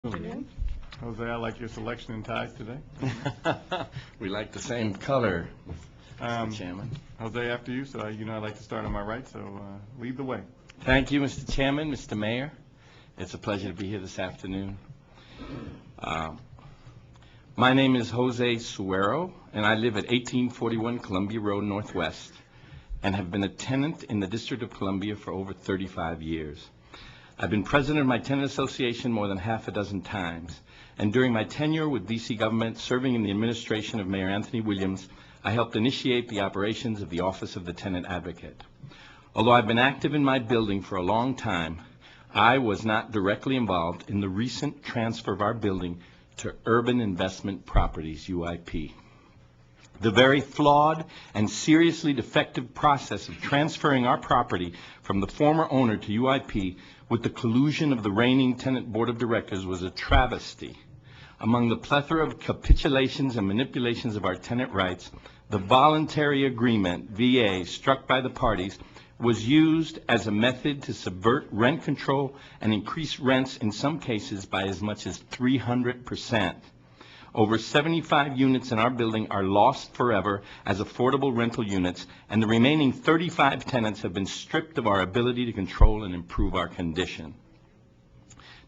Afternoon. Jose, I like your selection in ties today. We like the same color, Mr. Chairman. Jose, after you, so you know I like to start on my right, so lead the way. Thank you, Mr. Chairman, Mr. Mayor. It's a pleasure to be here this afternoon. My name is Jose Suero, and I live at 1841 Columbia Road Northwest, and have been a tenant in the District of Columbia for over 35 years. I've been president of my tenant association more than half a dozen times, and during my tenure with D.C. government, serving in the administration of Mayor Anthony Williams, I helped initiate the operations of the Office of the Tenant Advocate. Although I've been active in my building for a long time, I was not directly involved in the recent transfer of our building to Urban Investment Properties, UIP. The very flawed and seriously defective process of transferring our property from the former owner to UIP with the collusion of the reigning tenant board of directors was a travesty. Among the plethora of capitulations and manipulations of our tenant rights, the voluntary agreement, VA, struck by the parties was used as a method to subvert rent control and increase rents in some cases by as much as 300%. Over 75 units in our building are lost forever as affordable rental units, and the remaining 35 tenants have been stripped of our ability to control and improve our condition.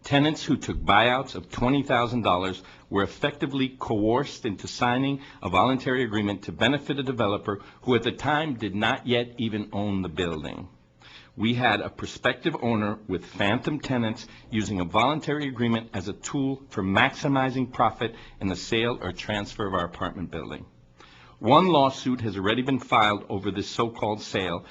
Tenants who took buyouts of $20,000 were effectively coerced into signing a voluntary agreement to benefit a developer who at the time did not yet even own the building. We had a prospective owner with phantom tenants using a voluntary agreement as a tool for maximizing profit in the sale or transfer of our apartment building. One lawsuit has already been filed over this so-called sale,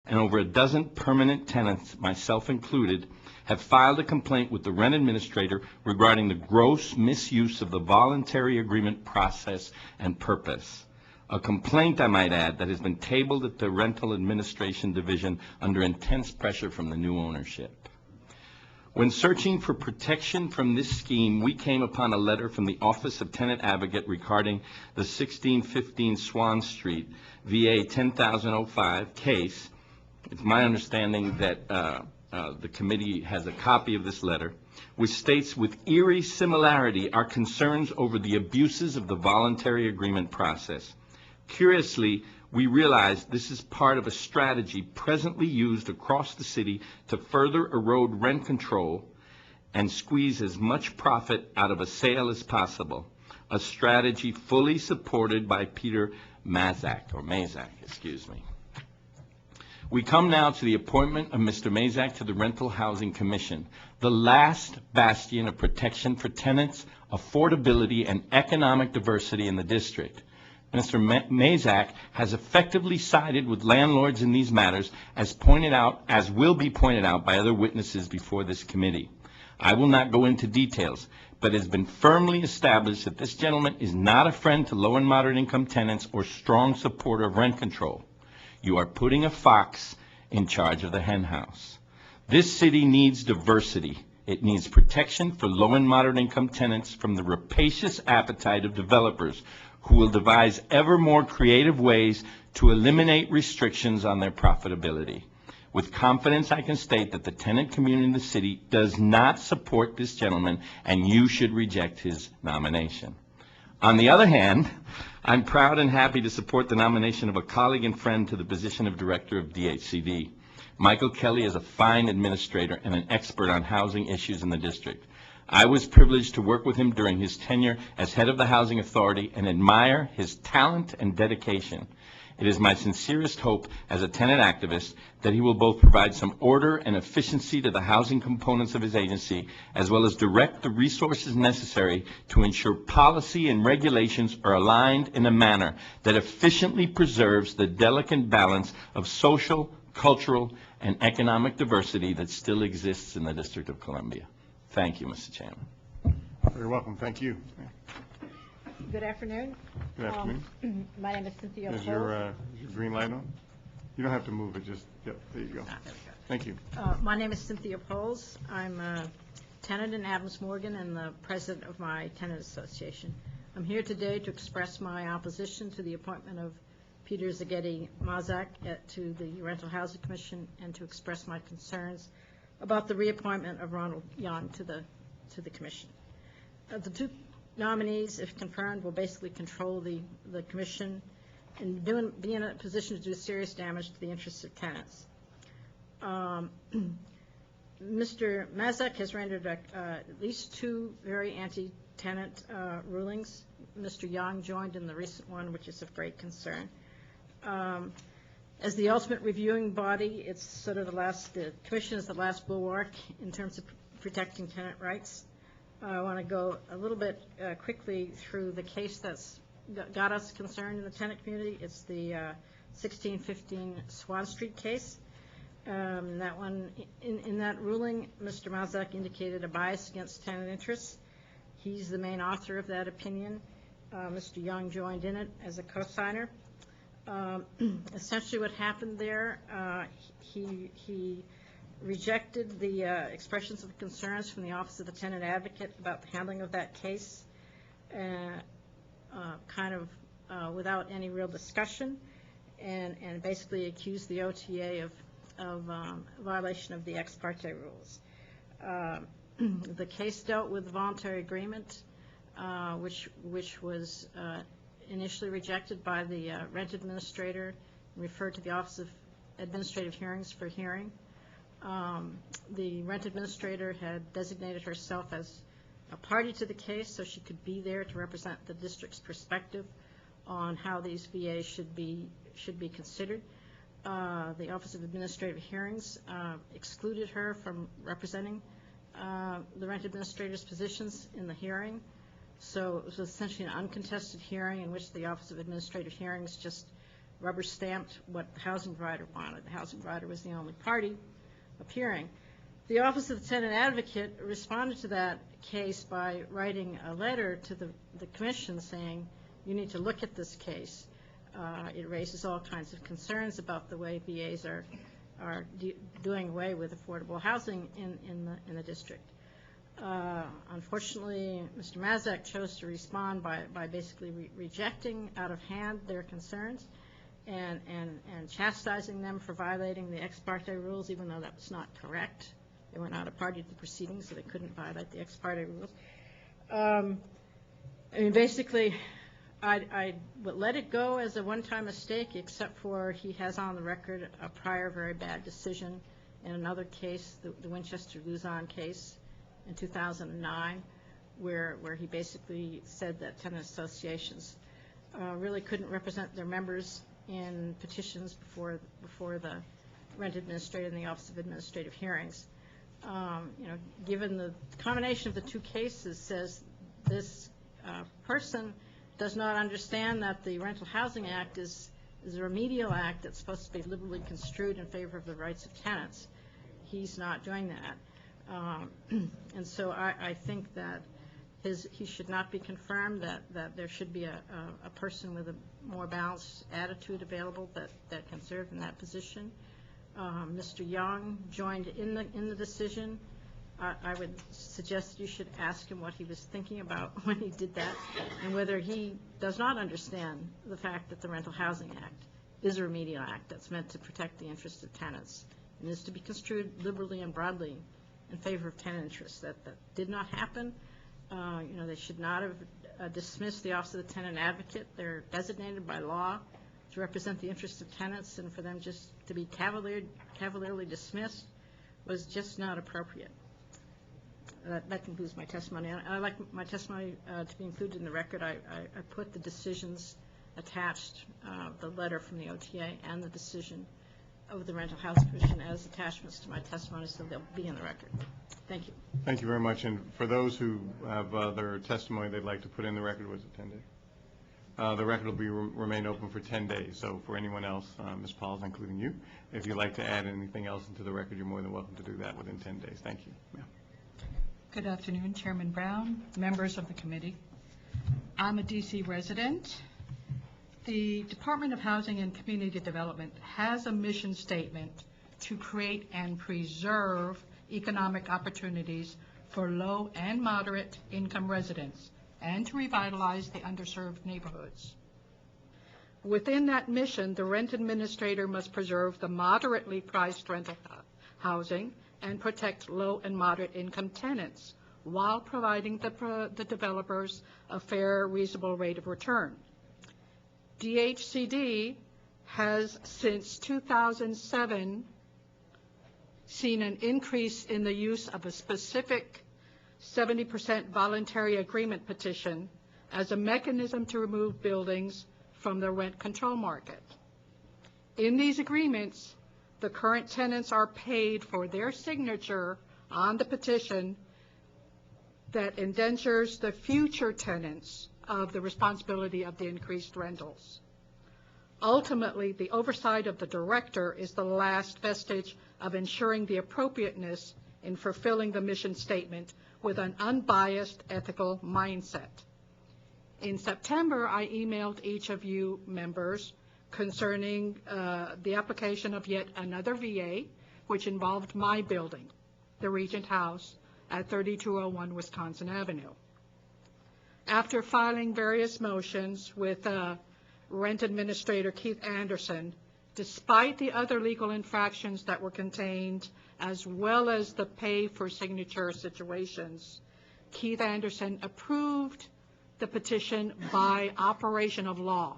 and over a dozen permanent tenants, myself included, have filed a complaint with the rent administrator regarding the gross misuse of the voluntary agreement process and purpose. A complaint, I might add, that has been tabled at the Rental Administration Division under intense pressure from the new ownership. When searching for protection from this scheme, we came upon a letter from the Office of Tenant Advocate regarding the 1615 Swan Street, VA 10005 case. It's my understanding that the committee has a copy of this letter, which states with eerie similarity our concerns over the abuses of the voluntary agreement process. Curiously, we realize this is part of a strategy presently used across the city to further erode rent control and squeeze as much profit out of a sale as possible, a strategy fully supported by Peter Mazak. We come now to the appointment of Mr. Mazak to the Rental Housing Commission, the last bastion of protection for tenants, affordability, and economic diversity in the district. Mr. Mazak has effectively sided with landlords in these matters, as will be pointed out by other witnesses before this committee. I will not go into details, but it has been firmly established that this gentleman is not a friend to low and moderate income tenants or strong supporter of rent control. You are putting a fox in charge of the hen house. This city needs diversity. It needs protection for low and moderate income tenants from the rapacious appetite of developers who will devise ever more creative ways to eliminate restrictions on their profitability. With confidence, I can state that the tenant community in the city does not support this gentleman, and you should reject his nomination. On the other hand, I'm proud and happy to support the nomination of a colleague and friend to the position of director of DHCD. Michael Kelly is a fine administrator and an expert on housing issues in the district. I was privileged to work with him during his tenure as head of the Housing Authority and admire his talent and dedication. It is my sincerest hope as a tenant activist that he will both provide some order and efficiency to the housing components of his agency, as well as direct the resources necessary to ensure policy and regulations are aligned in a manner that efficiently preserves the delicate balance of social, cultural, and economic diversity that still exists in the District of Columbia. Thank you, Mr. Chairman. Very welcome. Thank you. Good afternoon. Good afternoon. My name is Cynthia Is your green light on? You don't have to move it. Just, yep, there you go. Thank you. My name is Cynthia Poles. I'm a tenant in Adams Morgan and the president of my tenant association. I'm here today to express my opposition to the appointment of Peter Zaghetti Mazak to the Rental Housing Commission and to express my concerns about the reappointment of Ronald Young to the commission. The two nominees, if confirmed, will basically control the commission and be in a position to do serious damage to the interests of tenants. Mr. Mazak has rendered at least two very anti-tenant rulings. Mr. Young joined in the recent one, which is of great concern. As the ultimate reviewing body, it's sort of the commission is the last bulwark in terms of protecting tenant rights. I want to go a little bit quickly through the case that's got us concerned in the tenant community. It's the 1615 Swan Street case. That one, in that ruling, Mr. Mazak indicated a bias against tenant interests. He's the main author of that opinion. Mr. Young joined in it as a co-signer. Essentially what happened there, he rejected the expressions of concerns from the Office of the Tenant Advocate about the handling of that case, kind of without any real discussion, and basically accused the OTA of violation of the ex parte rules. The case dealt with the voluntary agreement, which was initially rejected by the rent administrator, referred to the Office of Administrative Hearings for hearing. The rent administrator had designated herself as a party to the case, so she could be there to represent the district's perspective on how these VAs should be considered. The Office of Administrative Hearings excluded her from representing the rent administrator's positions in the hearing. So it was essentially an uncontested hearing in which the Office of Administrative Hearings just rubber stamped what the housing provider wanted. The housing provider was the only party appearing. The Office of the Tenant Advocate responded to that case by writing a letter to the commission saying, you need to look at this case. It raises all kinds of concerns about the way VAs are doing away with affordable housing in the district. Unfortunately, Mr. Mazak chose to respond by basically rejecting out of hand their concerns and chastising them for violating the ex parte rules, even though that was not correct. They were not a party to the proceedings, so they couldn't violate the ex parte rules. I mean, basically, I would let it go as a one-time mistake, except for he has on the record a prior very bad decision in another case, the Winchester-Luzon case in 2009, where he basically said that tenant associations really couldn't represent their members in petitions before the rent administrator and the Office of Administrative Hearings. Given the combination of the two cases says this person does not understand that the Rental Housing Act is a remedial act that's supposed to be liberally construed in favor of the rights of tenants. He's not doing that. And so I think that he should not be confirmed, that there should be a person with a more balanced attitude available that can serve in that position. Mr. Young joined in the decision. I would suggest you should ask him what he was thinking about when he did that, and whether he does not understand the fact that the Rental Housing Act is a remedial act that's meant to protect the interests of tenants and is to be construed liberally and broadly in favor of tenant interests. That did not happen. They should not have dismissed the Office of the Tenant Advocate. They're designated by law to represent the interests of tenants, and for them just to be cavalierly dismissed was just not appropriate. That concludes my testimony. I'd like my testimony to be included in the record. I put the decisions attached, the letter from the OTA and the decision of the Rental Housing Commission as attachments to my testimony, so they'll be in the record. Thank you. Thank you very much. And for those who have their testimony they'd like to put in the record, was it 10 days? The record will remain open for 10 days. So for anyone else, Ms. Pauls, including you, if you'd like to add anything else into the record, you're more than welcome to do that within 10 days. Thank you. Yeah. Good afternoon, Chairman Brown, members of the committee. I'm a D.C. resident. The Department of Housing and Community Development has a mission statement to create and preserve economic opportunities for low and moderate income residents and to revitalize the underserved neighborhoods. Within that mission, the rent administrator must preserve the moderately priced rental housing and protect low and moderate income tenants while providing the developers a fair, reasonable rate of return. DHCD has, since 2007, seen an increase in the use of a specific 70% voluntary agreement petition as a mechanism to remove buildings from the rent control market. In these agreements, the current tenants are paid for their signature on the petition that indentures the future tenants of the responsibility of the increased rentals. Ultimately, the oversight of the director is the last vestige of ensuring the appropriateness in fulfilling the mission statement with an unbiased ethical mindset. In September, I emailed each of you members concerning the application of yet another VA, which involved my building, the Regent House at 3201 Wisconsin Avenue. After filing various motions with rent administrator Keith Anderson, despite the other legal infractions that were contained, as well as the pay for signature situations, Keith Anderson approved the petition by operation of law,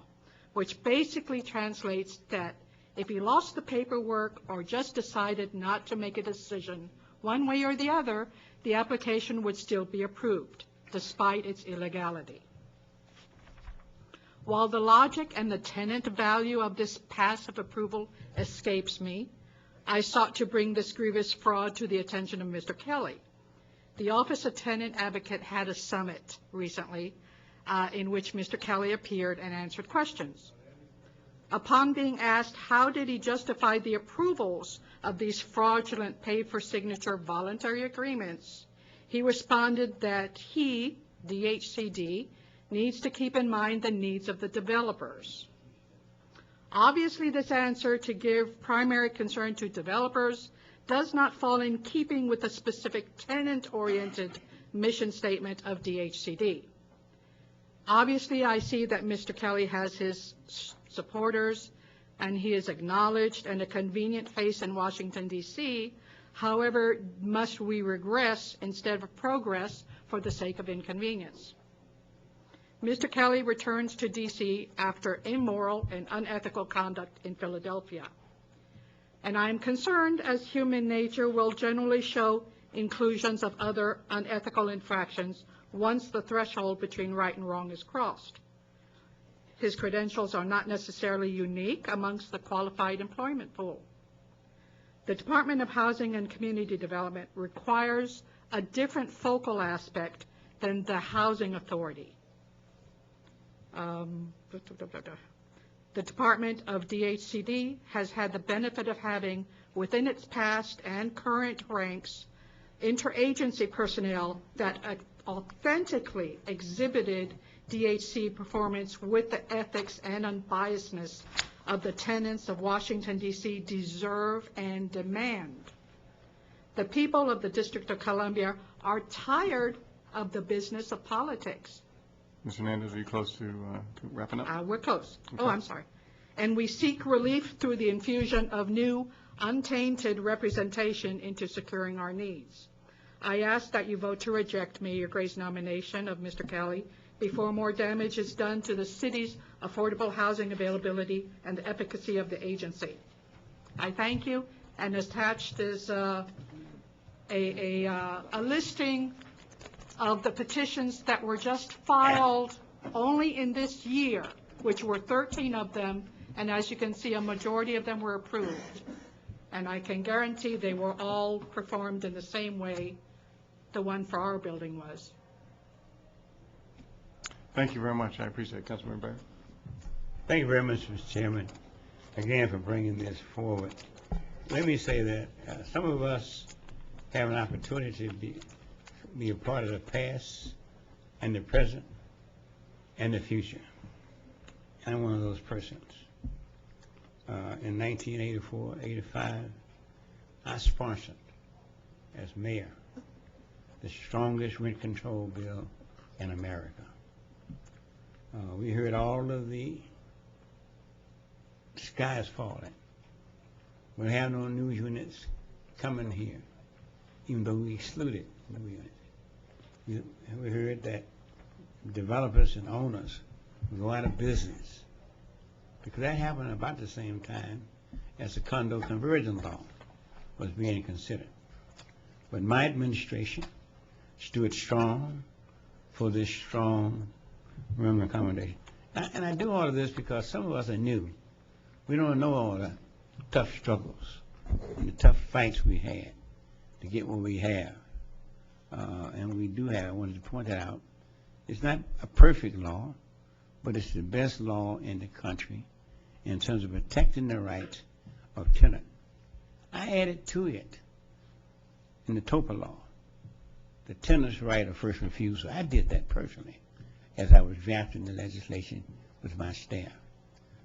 which basically translates that if he lost the paperwork or just decided not to make a decision one way or the other, the application would still be approved, despite its illegality. While the logic and the tenant value of this passive approval escapes me, I sought to bring this grievous fraud to the attention of Mr. Kelly. The Office of Tenant Advocate had a summit recently in which Mr. Kelly appeared and answered questions. Upon being asked how did he justify the approvals of these fraudulent pay-for-signature voluntary agreements, he responded that he, DHCD, needs to keep in mind the needs of the developers. Obviously, this answer to give primary concern to developers does not fall in keeping with the specific tenant-oriented mission statement of DHCD. Obviously, I see that Mr. Kelly has his supporters, and he is acknowledged and a convenient face in Washington, D.C. However, must we regress instead of progress for the sake of inconvenience? Mr. Kelly returns to D.C. after immoral and unethical conduct in Philadelphia. And I am concerned, as human nature will generally show inclusions of other unethical infractions once the threshold between right and wrong is crossed. His credentials are not necessarily unique amongst the qualified employment pool. The Department of Housing and Community Development requires a different focal aspect than the Housing Authority. The Department of DHCD has had the benefit of having within its past and current ranks interagency personnel that authentically exhibited DHC performance with the ethics and unbiasedness of the tenants of Washington, D.C. deserve and demand. The people of the District of Columbia are tired of the business of politics. Ms. Hernandez, are you close to wrapping up? We're close. Okay. Oh, I'm sorry. And we seek relief through the infusion of new, untainted representation into securing our needs. I ask that you vote to reject Mayor Gray's nomination of Mr. Kelly before more damage is done to the city's affordable housing availability and the efficacy of the agency. I thank you, and attached is a listing of the petitions that were just filed only in this year, which were 13 of them, and as you can see, a majority of them were approved. And I can guarantee they were all performed in the same way the one for our building was. Thank you very much. I appreciate it. Councilman Barry. Thank you very much, Mr. Chairman, again for bringing this forward. Let me say that some of us have an opportunity to be a part of the past and the present and the future. I'm one of those persons. In 1984, 85, I sponsored, as mayor, the strongest rent control bill in America. We heard all of the sky is falling. We have no new units coming here. even though we excluded. We heard that developers and owners go out of business, because that happened about the same time as the condo conversion law was being considered. But my administration stood strong for this strong room accommodation. And I do all of this because some of us are new. We don't know all the tough struggles and the tough fights we had to get what we have. And we do have, I wanted to point that out, it's not a perfect law, but it's the best law in the country in terms of protecting the rights of tenants. I added to it in the TOPA law, the tenant's right of first refusal. I did that personally as I was drafting the legislation with my staff,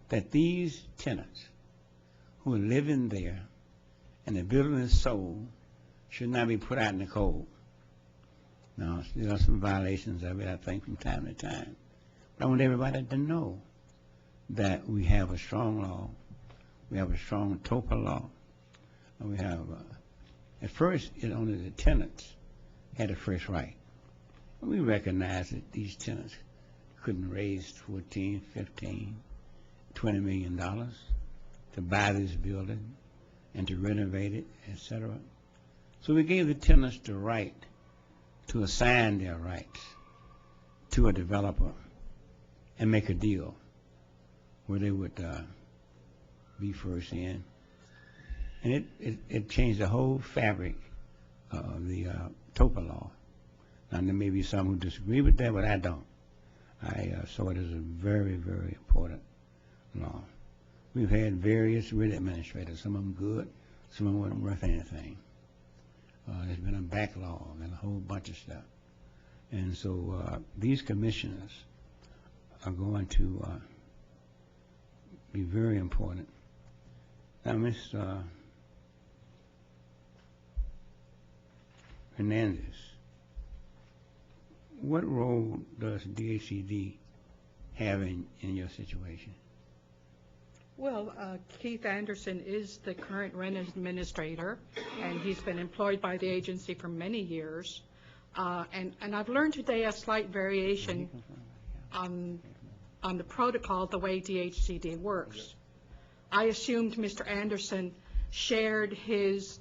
that these tenants who are living there and the building is sold should not be put out in the cold. Now, there are some violations of it, I think, from time to time. But I want everybody to know that we have a strong law. We have a strong TOPA law. And we have, at first, it only the tenants had the first right. And we recognize that these tenants couldn't raise $14, $15, $20 million to buy this building and to renovate it, etc. So we gave the tenants the right to assign their rights to a developer and make a deal where they would be first in. And it changed the whole fabric of the TOPA law. Now, there may be some who disagree with that, but I don't. I saw it as a very, very important law. We've had various writ administrators, some of them good, some of them weren't worth anything. There's been a backlog and a whole bunch of stuff. And so these commissioners are going to be very important. Now, Ms. Hernandez, what role does DHCD have in your situation? Well, Keith Anderson is the current rent administrator, and he's been employed by the agency for many years. And I've learned today a slight variation on the protocol, the way DHCD works. I assumed Mr. Anderson shared his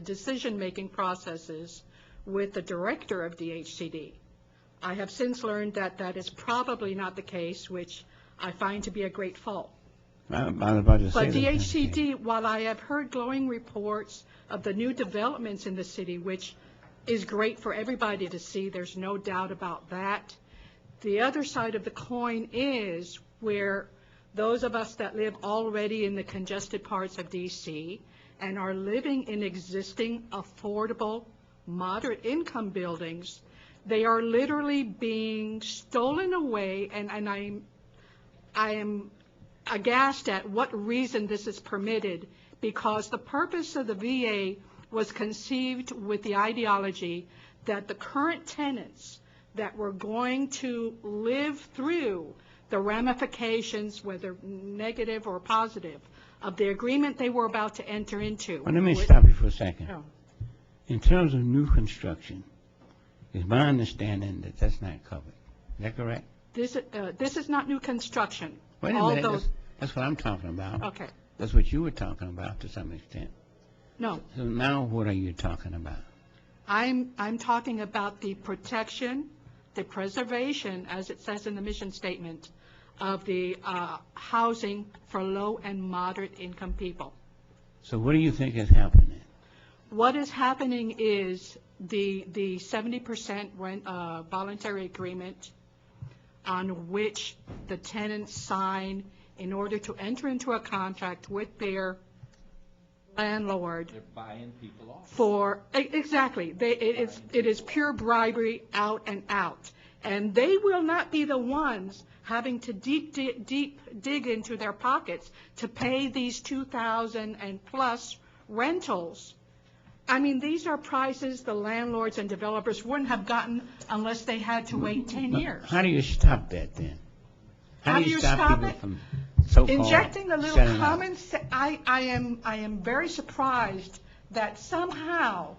decision-making processes with the director of DHCD. I have since learned that that is probably not the case, which I find to be a great fault. I was about to say But that. DHCD, while I have heard glowing reports of the new developments in the city, which is great for everybody to see, there's no doubt about that, the other side of the coin is where those of us that live already in the congested parts of D.C. and are living in existing affordable, moderate income buildings, they are literally being stolen away, and I am aghast at what reason this is permitted, because the purpose of the VA was conceived with the ideology that the current tenants that were going to live through the ramifications, whether negative or positive, of the agreement they were about to enter into. Well, let me stop you for a second. Oh. In terms of new construction, it's my understanding that that's not covered. Is that correct? This is not new construction. Wait a All minute. those- That's what I'm talking about. Okay. That's what you were talking about to some extent. No, So now what are you talking about? I'm talking about the protection, the preservation, as it says in the mission statement, of the housing for low and moderate income people. So what do you think is happening? What is happening is the 70% rent voluntary agreement on which the tenants sign in order to enter into a contract with their landlord They're buying people off. for, exactly, it is pure bribery out and out. And they will not be the ones having to deep dig into their pockets to pay these 2,000 and plus rentals. I mean, these are prices the landlords and developers wouldn't have gotten unless they had to wait 10 years. How do you stop that then? How do you stop people it? from so-called Injecting a little selling out? common sense. I am very surprised that somehow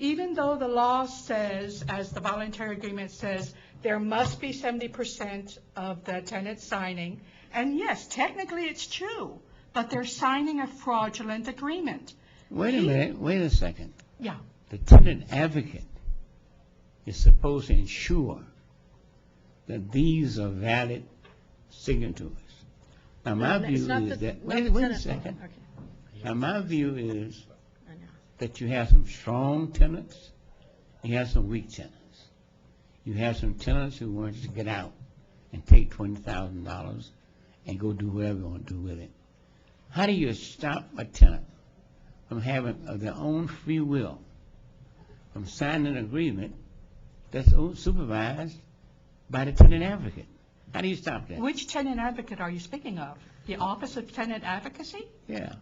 even though the law says, as the voluntary agreement says, there must be 70% of the tenant signing, and yes, technically it's true, but they're signing a fraudulent agreement. Wait a minute, wait a second. Yeah. The tenant advocate is supposed to ensure that these are valid signatures. Now, my No, it's view not is the- that, not wait the a tenant. second. Okay, Now, my view is I know. that you have some strong tenants, you have some weak tenants. You have some tenants who want to get out and take $20,000 and go do whatever you want to do with it. How do you stop a tenant from having, of their own free will, from signing an agreement that's supervised by the tenant advocate? How do you stop that? Which tenant advocate are you speaking of? The Office of Tenant Advocacy? Yeah.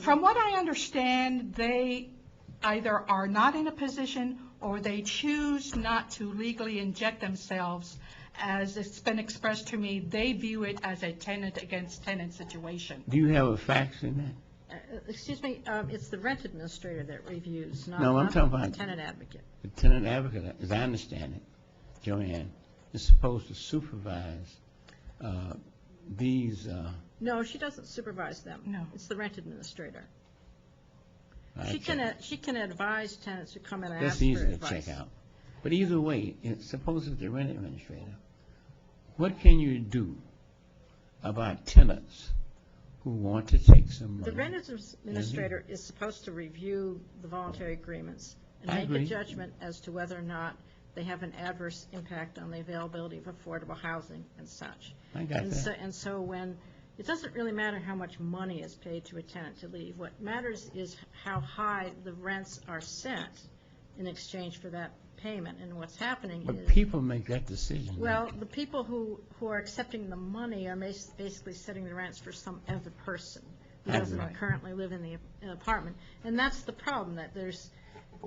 From what I understand, they either are not in a position or they choose not to legally inject themselves. As it's been expressed to me, they view it as a tenant against tenant situation. Do you have a fax in that? Excuse me, it's the rent administrator that reviews, not No, I'm not talking the about- tenant advocate. The tenant advocate, as I understand it, Joanne, is supposed to supervise these. No, she doesn't supervise them. No. It's the rent administrator. I She can advise tenants who come in and ask That's for easy to advice. check out. But either way, suppose it's the rent administrator. What can you do about tenants who want to take some money? The rent administrator is supposed to review the voluntary agreements and I make a agree. judgment as to whether or not they have an adverse impact on the availability of affordable housing and such. I got that. And so when, it doesn't really matter how much money is paid to a tenant to leave. What matters is how high the rents are set in exchange for that payment. And what's happening But is, people make that decision. well, the people who are accepting the money are basically setting the rents for some other person who I doesn't agree. currently live in the apartment. And that's the problem, that there's,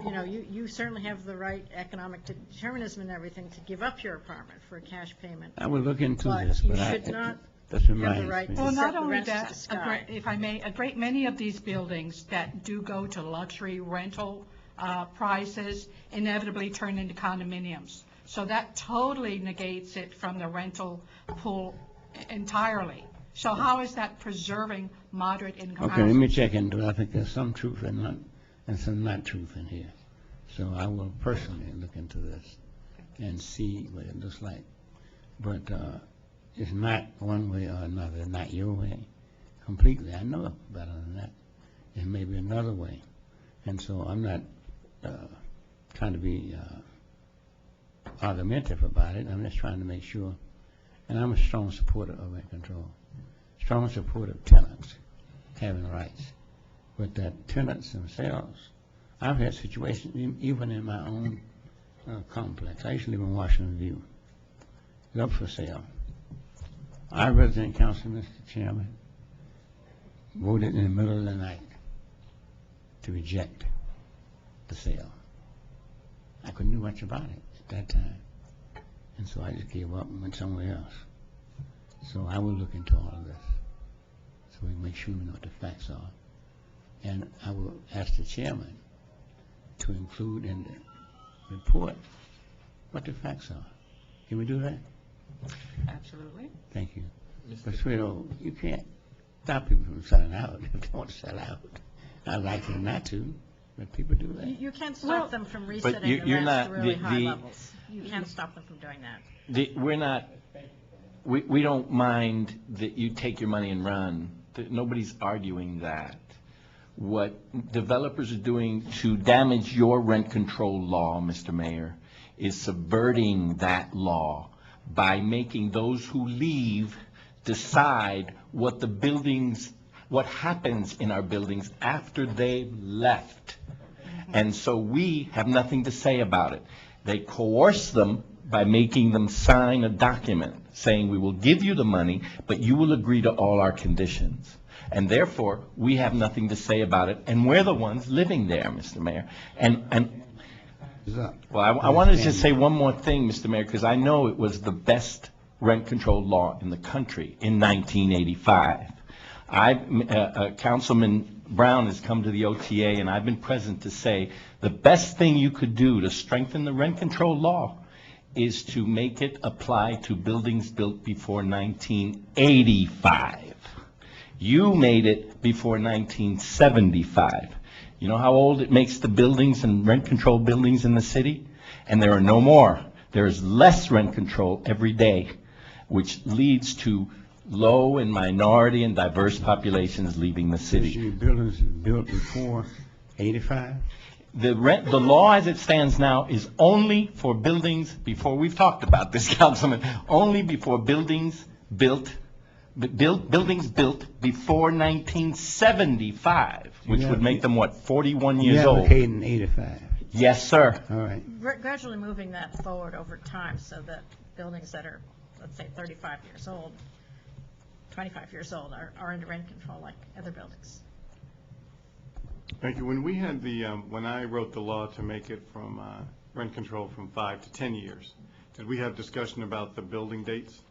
you certainly have the right economic determinism and everything to give up your apartment for a cash payment. I will look into But this, you but should not that have reminds the right me. to Well, set not the only rents to that, the sky. if I may, a great many of these buildings that do go to luxury rental prices inevitably turn into condominiums. So that totally negates it from the rental pool entirely. So how is that preserving moderate income Okay, let housing? me check into it. I think there's some truth and some not truth in here. So I will personally look into this and see what it looks like. But it's not one way or another, not your way completely. I know better than that. It may be another way. And so I'm not trying to be argumentative about it. I'm just trying to make sure. And I'm a strong supporter of rent control, strong supporter of tenants having rights. But that tenants themselves, I've had situations even in my own complex. I used to live in Washington View. It's up for sale. Our resident council, Mr. Chairman, voted in the middle of the night to reject the sale. I couldn't do much about it at that time. And so I just gave up and went somewhere else. So I will look into all of this so we can make sure we know what the facts are. And I will ask the chairman to include in the report what the facts are. Can we do that? Absolutely. Thank you. But, you can't stop people from selling out if they want to sell out. I'd like them not to, but people do that. You can't stop Well, them from resetting you're the rents not- to really the- high the- levels. You can't stop them from doing that. We're not, we don't mind that you take your money and run. Nobody's arguing that. What developers are doing to damage your rent control law, Mr. Mayor, is subverting that law by making those who leave decide what the buildings, what happens in our buildings after they've left. And so we have nothing to say about it. They coerce them by making them sign a document saying we will give you the money, but you will agree to all our conditions. And therefore, we have nothing to say about it, and we're the ones living there, Mr. Mayor. And It's up. well, I wanted to just say one more thing, Mr. Mayor, because I know it was the best rent control law in the country in 1985. Councilman Brown has come to the OTA, and I've been present to say the best thing you could do to strengthen the rent control law is to make it apply to buildings built before 1985. You made it before 1975. You know how old it makes the buildings and rent control buildings in the city? And there are no more. There is less rent control every day, which leads to low and minority and diverse populations leaving the city. Your buildings built before 85? The law as it stands now is only for buildings before, we've talked about this, Councilman, only before buildings built before 1975, which would make them, what, 41 years old? You're advocating 85. Yes, sir. All right. Gradually moving that forward over time so that buildings that are, let's say, 35 years old, 25 years old are under rent control like other buildings. Thank you. When we had when I wrote the law to make it from rent control from 5 to 10 years, did we have discussion about the building dates?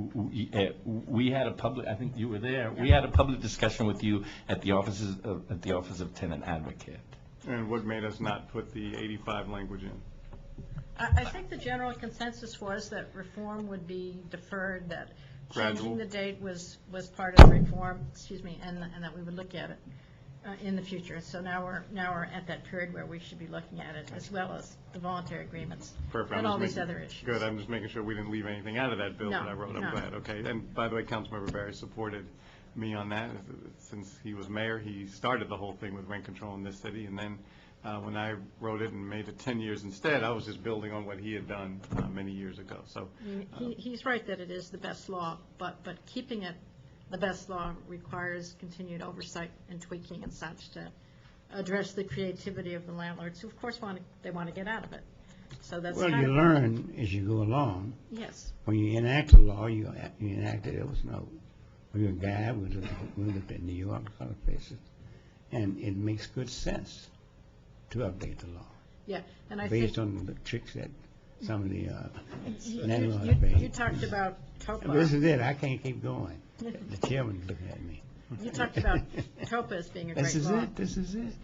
We had a public, I think you were there, we had a public discussion with you at the Office of Tenant Advocate. And what made us not put the 85 language in? I think the general consensus was that reform would be deferred, that changing the date was part of the reform, and that we would look at it in the future. So now we're at that period where we should be looking at it, as well as the voluntary agreements. Perfect. And all these other issues. Good. I'm just making sure we didn't leave anything out of that bill that I wrote. I'm No. glad. Okay. And by the way, Councilmember Barry supported me on that. Since he was mayor, he started the whole thing with rent control in this city. And then when I wrote it and made it 10 years instead, I was just building on what he had done many years ago. So he's right that it is the best law, but keeping it the best law requires continued oversight and tweaking and such to address the creativity of the landlords, who of course want to get out of it. So that's Well, you learn as you go along. Yes. When you enact a law, you enact it. It was no. We're a guy. We looked at New York, other places, and it makes good sense to update the law. Yeah, and I based think on the tricks that some of the landlords you made. talked about TOPA. This is it. I can't keep going. The chairman's looking at me. You talked about TOPA as being a great law. This is it.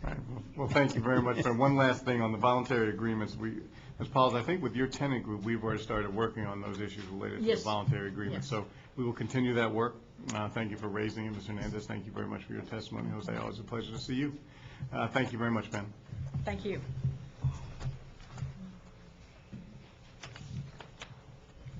All right. Well, thank you very much. For one last thing on the voluntary agreements, Ms. Pauls, I think with your tenant group, we've already started working on those issues related to the voluntary agreements. Yes. So we will continue that work. Thank you for raising it, Mr. Hernandez. Thank you very much for your testimony. Jose, always a pleasure to see you. Thank you very much, Ben. Thank you.